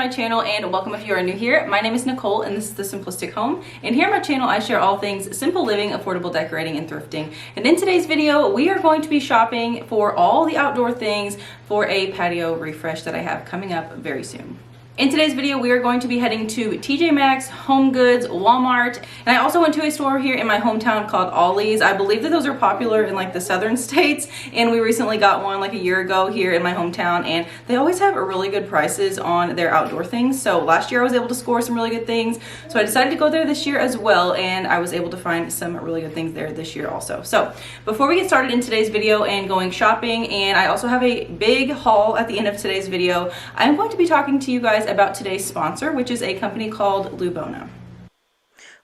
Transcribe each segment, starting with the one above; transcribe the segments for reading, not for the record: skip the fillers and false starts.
my channel, and welcome if you are new here. My name is Nicole and this is The Simplistic Home, and here on my channel I share all things simple living, affordable decorating, and thrifting. And in today's video we are going to be shopping for all the outdoor things for a patio refresh that I have coming up very soon. In today's video, we are going to be heading to TJ Maxx, Home Goods, Walmart, and I also went to a store here in my hometown called Ollie's. I believe that those are popular in like the southern states, and we recently got one like a year ago here in my hometown, and they always have really good prices on their outdoor things. So last year I was able to score some really good things, so I decided to go there this year as well, and I was able to find some really good things there this year also. So before we get started in today's video and going shopping, and I also have a big haul at the end of today's video, I'm going to be talking to you guys about today's sponsor, which is a company called Lubona.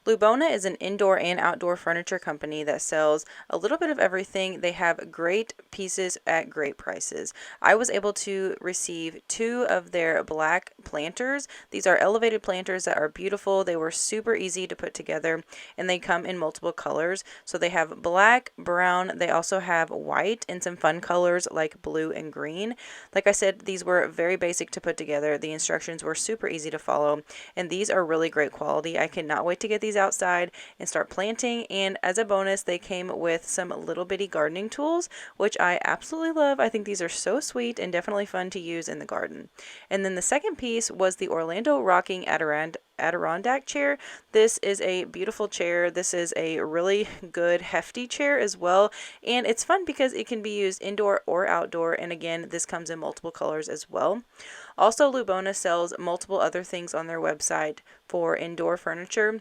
Lubona is an indoor and outdoor furniture company that sells a little bit of everything. They have great pieces at great prices. I was able to receive 2 of their black planters. These are elevated planters that are beautiful. They were super easy to put together, and they come in multiple colors. So they have black, brown, they also have white and some fun colors like blue and green. Like I said, these were very basic to put together. The instructions were super easy to follow, and these are really great quality. I cannot wait to get these outside and start planting. And as a bonus, they came with some little bitty gardening tools, which I absolutely love. I think these are so sweet and definitely fun to use in the garden. And then the second piece was the Orlando Rocking Adirondack chair. This is a beautiful chair. This is a really good hefty chair as well, and it's fun because it can be used indoor or outdoor, and again, this comes in multiple colors as well. Also, Lubona sells multiple other things on their website for indoor furniture.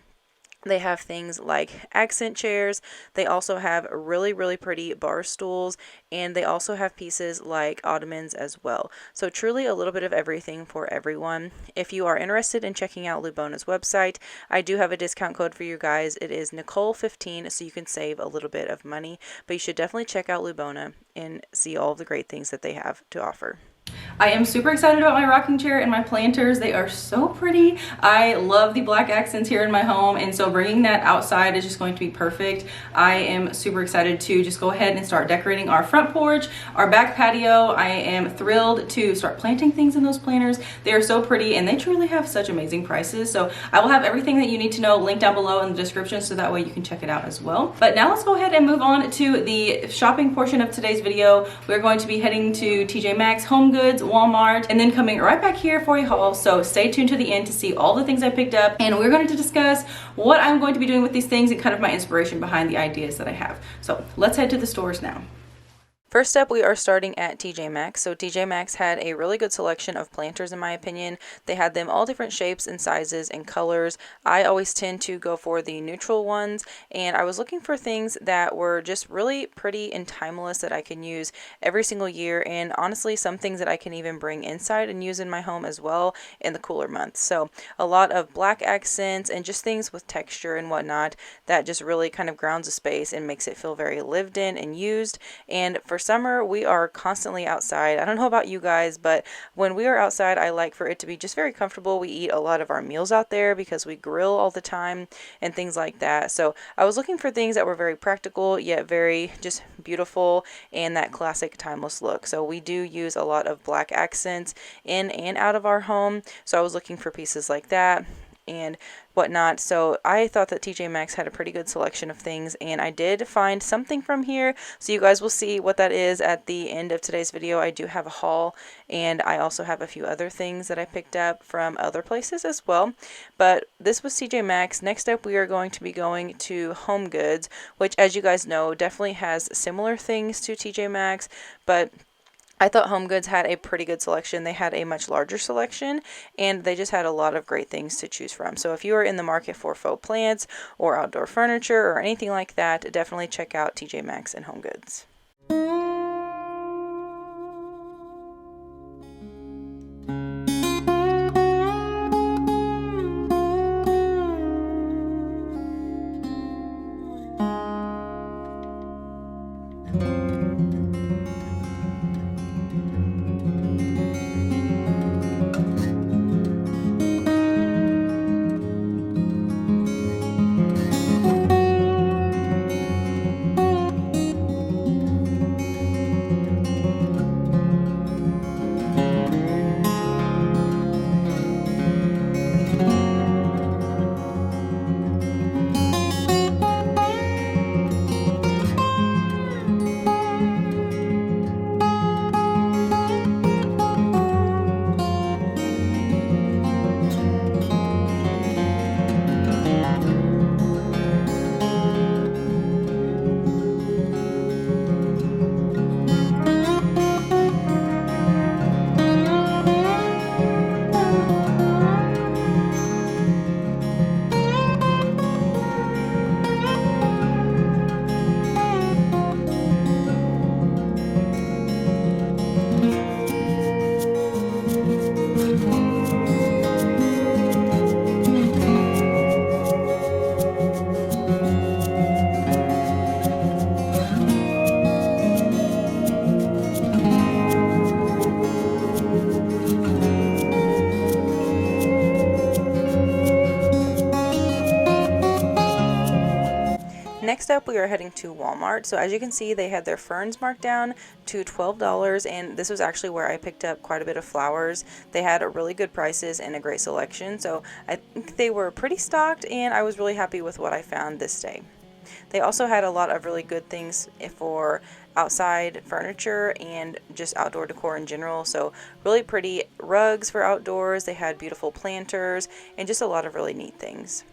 They have things like accent chairs. They also have really pretty bar stools, and they also have pieces like ottomans as well. So truly a little bit of everything for everyone. If you are interested in checking out Lubona's website, I do have a discount code for you guys. It is Nicole15, so you can save a little bit of money, but you should definitely check out Lubona and see all of the great things that they have to offer. I am super excited about my rocking chair and my planters. They are so pretty. I love the black accents here in my home, and so bringing that outside is just going to be perfect. I am super excited to just go ahead and start decorating our front porch, our back patio. I am thrilled to start planting things in those planters. They are so pretty, and they truly have such amazing prices. So I will have everything that you need to know linked down below in the description, so that way you can check it out as well. But now let's go ahead and move on to the shopping portion of today's video. We're going to be heading to TJ Maxx, Home Goods, Walmart, and then coming right back here for a haul. So stay tuned to the end to see all the things I picked up, and we're going to discuss what I'm going to be doing with these things and kind of my inspiration behind the ideas that I have. So let's head to the stores now. First up, we are starting at TJ Maxx. So TJ Maxx had a really good selection of planters in my opinion. They had them all different shapes and sizes and colors. I always tend to go for the neutral ones, and I was looking for things that were just really pretty and timeless that I can use every single year, and honestly some things that I can even bring inside and use in my home as well in the cooler months. So a lot of black accents and just things with texture and whatnot that just really kind of grounds a space and makes it feel very lived in and used. And for summer, we are constantly outside. I don't know about you guys, but when we are outside, I like for it to be just very comfortable. We eat a lot of our meals out there because we grill all the time and things like that. So I was looking for things that were very practical yet very just beautiful and that classic timeless look. So we do use a lot of black accents in and out of our home. So I was looking for pieces like that and whatnot. So I thought that TJ Maxx had a pretty good selection of things, and I did find something from here, so you guys will see what that is at the end of today's video. I do have a haul, and I also have a few other things that I picked up from other places as well, but this was TJ Maxx. Next up, we are going to be going to Home Goods, which, as you guys know, definitely has similar things to TJ Maxx, but I thought Home Goods had a pretty good selection. They had a much larger selection, and they just had a lot of great things to choose from. So if you are in the market for faux plants or outdoor furniture or anything like that, definitely check out TJ Maxx and Home Goods. next up we are heading to Walmart. So as you can see, they had their ferns marked down to $12, and this was actually where I picked up quite a bit of flowers. They had really good prices and a great selection, so I think they were pretty stocked, and I was really happy with what I found this day. They also had a lot of really good things for outside furniture and just outdoor decor in general. So really pretty rugs for outdoors. They had beautiful planters and just a lot of really neat things.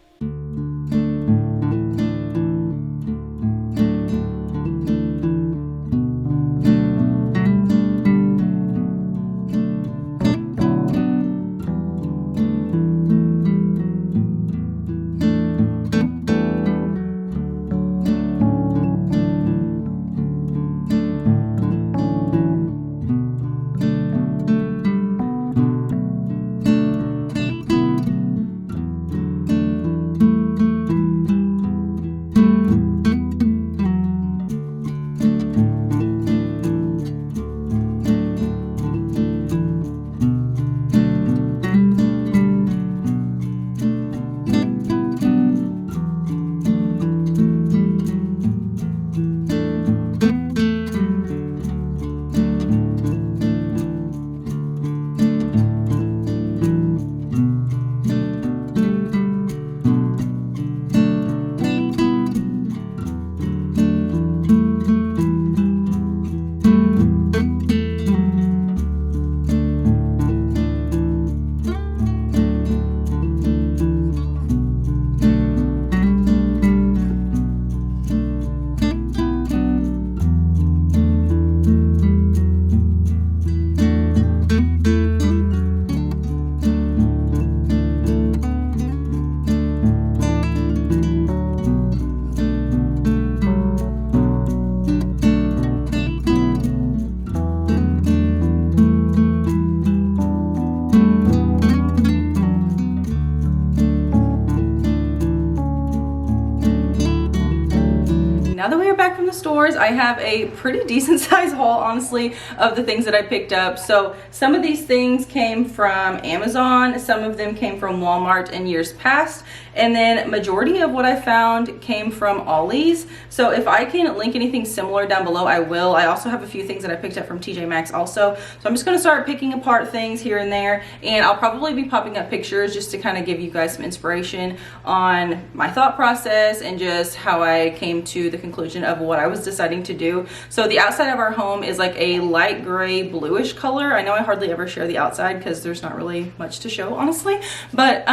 Now that we are back from the stores, I have a pretty decent size haul, honestly, of the things that I picked up. So some of these things came from Amazon, some of them came from Walmart in years past, and then majority of what I found came from Ollie's. So if I can link anything similar down below, I will. I also have a few things that I picked up from TJ Maxx also. So I'm just gonna start picking apart things here and there, and I'll probably be popping up pictures just to kind of give you guys some inspiration on my thought process and just how I came to the conclusion of what I was deciding to do. So the outside of our home is like a light gray bluish color. I know I hardly ever share the outside because there's not really much to show, honestly, but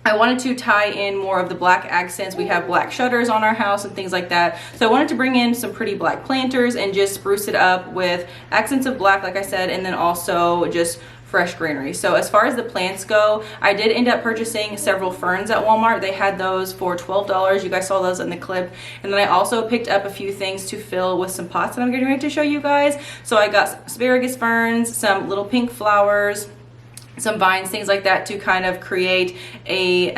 I wanted to tie in more of the black accents. We have black shutters on our house and things like that. So I wanted to bring in some pretty black planters and just spruce it up with accents of black, like I said, and then also just fresh greenery. So as far as the plants go, I did end up purchasing several ferns at Walmart. They had those for $12. You guys saw those in the clip. And then I also picked up a few things to fill with some pots that I'm getting ready to show you guys. So I got asparagus ferns, some little pink flowers, some vines, things like that, to kind of create a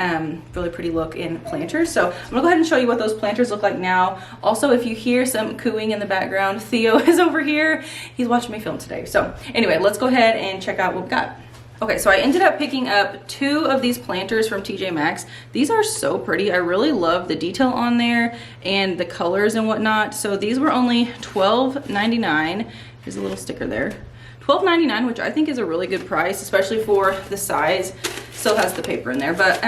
really pretty look in planters. So I'm gonna go ahead and show you what those planters look like now. Also, if you hear some cooing in the background, Theo is over here. He's watching me film today. So anyway, let's go ahead and check out what we got. Okay, so I ended up picking up 2 of these planters from TJ Maxx. These are so pretty. I really love the detail on there and the colors and whatnot. So these were only $12.99. Here's a little sticker there. $12.99, which I think is a really good price, especially for the size. Still has the paper in there, but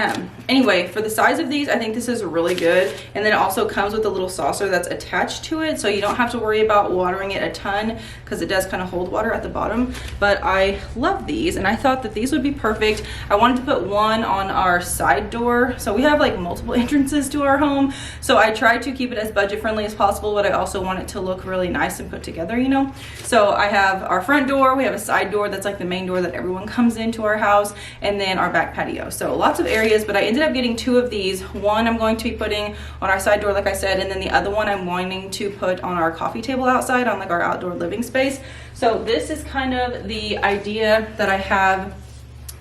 anyway, for the size of these, I think this is really good. And then it also comes with a little saucer that's attached to it, so you don't have to worry about watering it a ton because it does kind of hold water at the bottom. But I love these, and I thought that these would be perfect. I wanted to put one on our side door, so we have like multiple entrances to our home, so I tried to keep it as budget friendly as possible, but I also want it to look really nice and put together, you know. So I have our front door, we have a side door that's like the main door that everyone comes into our house, and then our back patio. So lots of areas, but I ended up getting 2 of these. One I'm going to be putting on our side door, like I said, and then the other one I'm wanting to put on our coffee table outside on like our outdoor living space. So this is kind of the idea that I have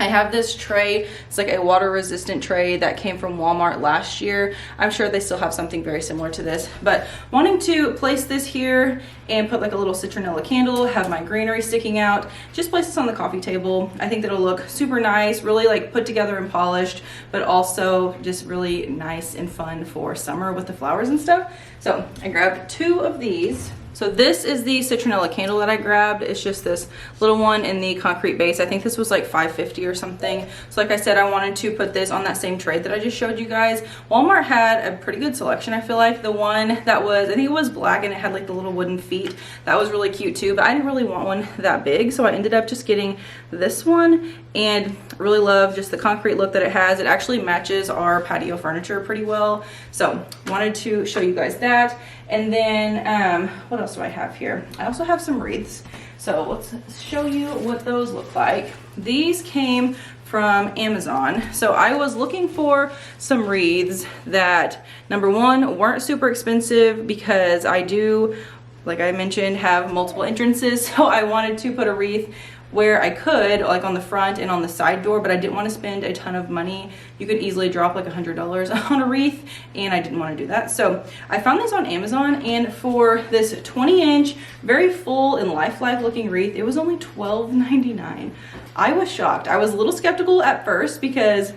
I have this tray. It's like a water resistant tray that came from Walmart last year. I'm sure they still have something very similar to this, but wanting to place this here and put like a little citronella candle, have my greenery sticking out, just place this on the coffee table. I think that'll look super nice, really like put together and polished, but also just really nice and fun for summer with the flowers and stuff. So I grabbed 2 of these. So this is the citronella candle that I grabbed. It's just this little one in the concrete base. I think this was like $5.50 or something. So like I said, I wanted to put this on that same tray that I just showed you guys. Walmart had a pretty good selection, I feel like. The one that was, I think it was black and it had like the little wooden feet. That was really cute too, but I didn't really want one that big. So I ended up just getting this one and really love just the concrete look that it has. It actually matches our patio furniture pretty well. So wanted to show you guys that. And then what else do I have here? I also have some wreaths. So let's show you what those look like. These came from Amazon. So I was looking for some wreaths that, number one, weren't super expensive because I do, like I mentioned, have multiple entrances. So I wanted to put a wreath where I could, like on the front and on the side door, but I didn't want to spend a ton of money. You could easily drop like $100 on a wreath, and I didn't want to do that. So I found these on Amazon, and for this 20-inch, very full and lifelike looking wreath, it was only $12.99. I was shocked. I was a little skeptical at first because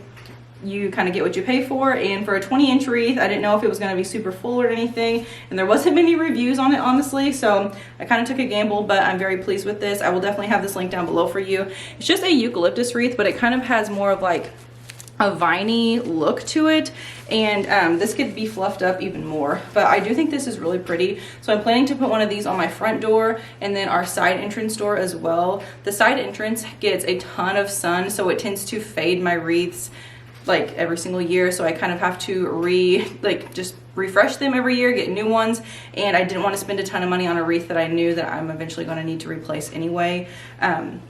you kind of get what you pay for, and for a 20-inch wreath, I didn't know if it was going to be super full or anything, and there wasn't many reviews on it, honestly, so I kind of took a gamble, but I'm very pleased with this. I will definitely have this link down below for you. It's just a eucalyptus wreath, but it kind of has more of like a viney look to it, and this could be fluffed up even more, but I do think this is really pretty. So I'm planning to put one of these on my front door and then our side entrance door as well. The side entrance gets a ton of sun, so it tends to fade my wreaths like every single year, so I kind of have to just refresh them every year, get new ones, and I didn't want to spend a ton of money on a wreath that I knew that I'm eventually going to need to replace anyway.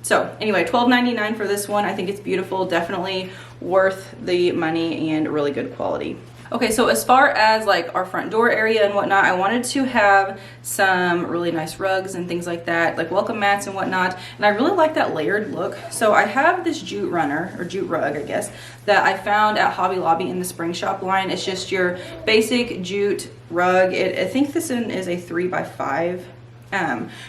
So anyway, $12.99 for this one. I think it's beautiful, definitely worth the money and really good quality. Okay, so as far as like our front door area and whatnot, I wanted to have some really nice rugs and things like that, like welcome mats and whatnot, and I really like that layered look. So I have this jute runner, or jute rug, I guess, that I found at Hobby Lobby in the Spring Shop line. It's just your basic jute rug. I think this one is a 3x5.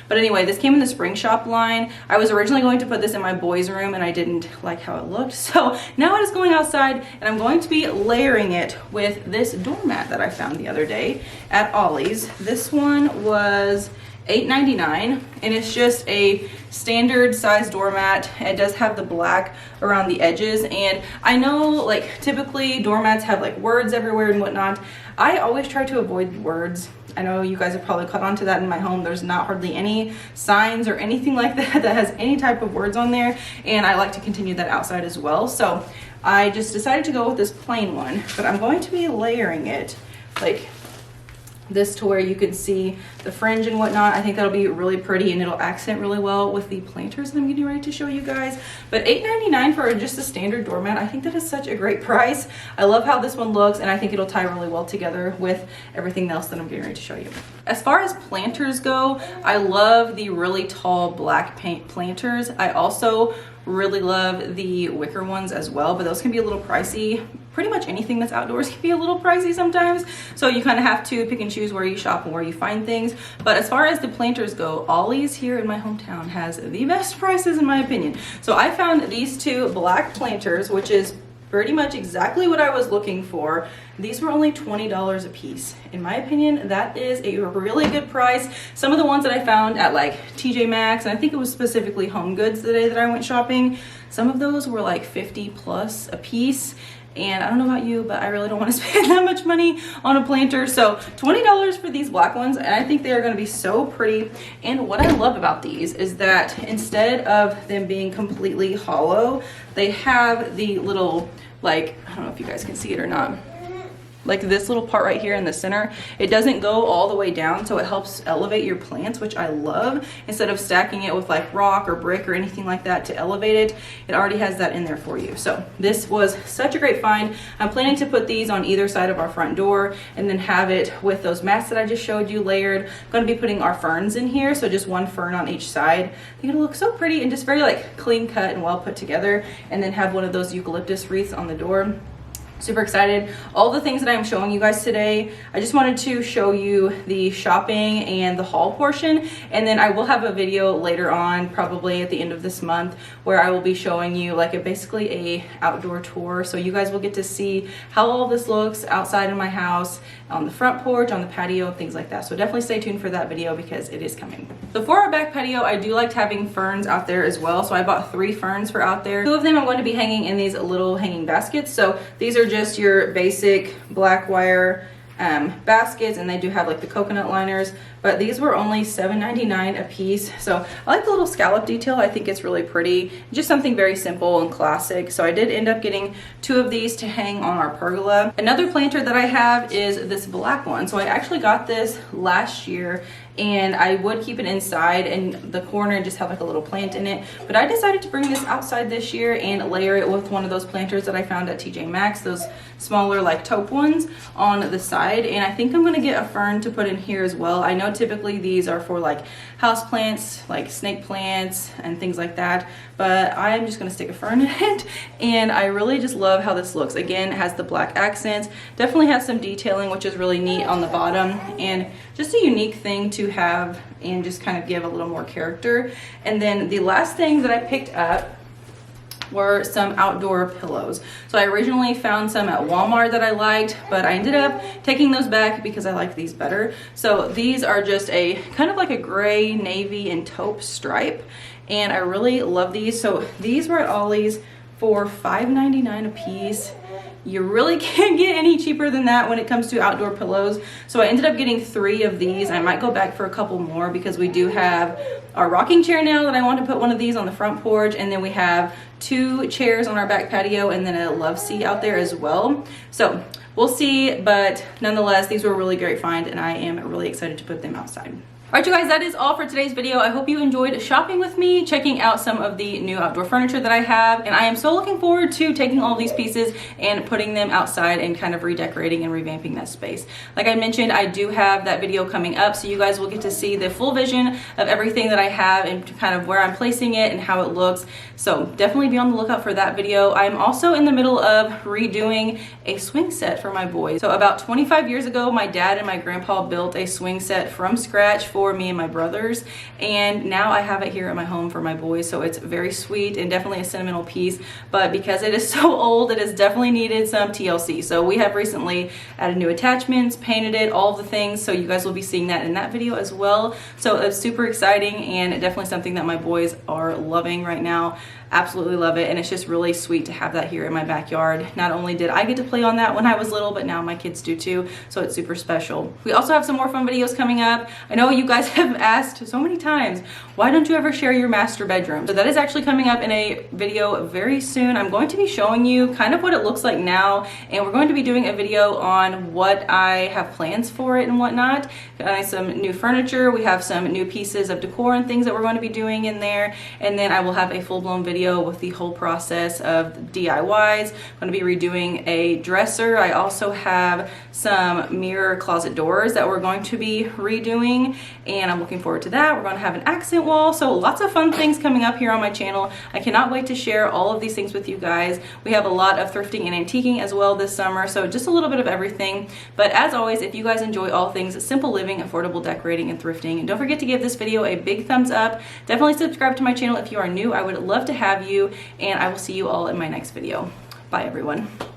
But anyway, this came in the Spring Shop line. I was originally going to put this in my boys' room and I didn't like how it looked. So now it is going outside, and I'm going to be layering it with this doormat that I found the other day at Ollie's. This one was $8.99, and it's just a standard size doormat. It does have the black around the edges, and I know like typically doormats have like words everywhere and whatnot. I always try to avoid words. I know you guys have probably caught on to that in my home. There's not hardly any signs or anything like that that has any type of words on there, and I like to continue that outside as well. So I just decided to go with this plain one, but I'm going to be layering it like this to where you can see the fringe and whatnot. I think that'll be really pretty, and it'll accent really well with the planters that I'm getting ready to show you guys. But $8.99 for just a standard doormat, I think that is such a great price. I love how this one looks, and I think it'll tie really well together with everything else that I'm getting ready to show you. As far as planters go, I love the really tall black paint planters. I also really love the wicker ones as well, but those can be a little pricey. Pretty much anything that's outdoors can be a little pricey sometimes, so you kind of have to pick and choose where you shop and where you find things. But as far as the planters go, Ollie's here in my hometown has the best prices in my opinion. So I found these 2 black planters, which is pretty much exactly what I was looking for. These were only $20 a piece. In my opinion, that is a really good price. Some of the ones that I found at like TJ Maxx, and I think it was specifically Home Goods the day that I went shopping, some of those were like 50 plus a piece. And I don't know about you, but I really don't want to spend that much money on a planter. So $20 for these black ones, and I think they are going to be so pretty. And what I love about these is that instead of them being completely hollow, they have the little, like, I don't know if you guys can see it or not, like this little part right here in the center, it doesn't go all the way down, so it helps elevate your plants, which I love. Instead of stacking it with like rock or brick or anything like that to elevate it, it already has that in there for you. So this was such a great find. I'm planning to put these on either side of our front door and then have it with those mats that I just showed you layered. I'm going to be putting our ferns in here, so just one fern on each side. I think it'll look so pretty and just very like clean cut and well put together, and then have one of those eucalyptus wreaths on the door. Super excited. All the things that I'm showing you guys today, I just wanted to show you the shopping and the haul portion, and then I will have a video later on, probably at the end of this month, where I will be showing you like basically a outdoor tour, so you guys will get to see how all this looks outside of my house, on the front porch, on the patio, things like that. So definitely stay tuned for that video because it is coming. So for our back patio, I do like having ferns out there as well, so I bought 3 ferns for out there. 2 of them I'm going to be hanging in these little hanging baskets. So these are just your basic black wire baskets, and they do have like the coconut liners, but these were only $7.99 a piece. So I like the little scallop detail. I think it's really pretty, just something very simple and classic. So I did end up getting 2 of these to hang on our pergola. Another planter that I have is this black one. So I actually got this last year, and I would keep it inside in the corner and just have like a little plant in it, but I decided to bring this outside this year and layer it with one of those planters that I found at TJ Maxx, those smaller like taupe ones on the side. And I think I'm gonna get a fern to put in here as well. I know typically these are for like house plants, like snake plants and things like that, but I'm just gonna stick a fern in it, and I really just love how this looks. Again, it has the black accents, definitely has some detailing, which is really neat on the bottom, and just a unique thing to have and just kind of give a little more character. And then the last thing that I picked up were some outdoor pillows. So I originally found some at Walmart that I liked, but I ended up taking those back because I like these better. So these are just a kind of like a gray, navy, and taupe stripe, and I really love these. So these were at Ollie's for $5.99 a piece. You really can't get any cheaper than that when it comes to outdoor pillows. So I ended up getting 3 of these. I might go back for a couple more because we do have our rocking chair now that I want to put one of these on the front porch, and then we have 2 chairs on our back patio, and then a love seat out there as well. So we'll see, but nonetheless, these were a really great find, and I am really excited to put them outside. Alright you guys, that is all for today's video. I hope you enjoyed shopping with me, checking out some of the new outdoor furniture that I have, and I am so looking forward to taking all these pieces and putting them outside and kind of redecorating and revamping that space. Like I mentioned, I do have that video coming up, so you guys will get to see the full vision of everything that I have and kind of where I'm placing it and how it looks. So definitely be on the lookout for that video. I'm also in the middle of redoing a swing set for my boys. So about 25 years ago, my dad and my grandpa built a swing set from scratch for me and my brothers, and now I have it here at my home for my boys. So it's very sweet and definitely a sentimental piece, but because it is so old, it has definitely needed some TLC. So we have recently added new attachments, painted it, all the things, so you guys will be seeing that in that video as well. So it's super exciting and definitely something that my boys are loving right now. Absolutely love it, and it's just really sweet to have that here in my backyard. Not only did I get to play on that when I was little, but now my kids do too, so it's super special. We also have some more fun videos coming up. I know you guys have asked so many times, why don't you ever share your master bedroom? So that is actually coming up in a video very soon. I'm going to be showing you kind of what it looks like now, and we're going to be doing a video on what I have plans for it and whatnot. Some new furniture, we have some new pieces of decor and things that we're going to be doing in there, and then I will have a full-blown video with the whole process of DIYs. I'm going to be redoing a dresser. I also have some mirror closet doors that we're going to be redoing, and I'm looking forward to that. We're going to have an accent wall, so lots of fun things coming up here on my channel. I cannot wait to share all of these things with you guys. We have a lot of thrifting and antiquing as well this summer, so just a little bit of everything. But as always, if you guys enjoy all things simple living, affordable decorating, and thrifting, don't forget to give this video a big thumbs up. Definitely subscribe to my channel if you are new. I would love to have you, and I will see you all in my next video. Bye everyone.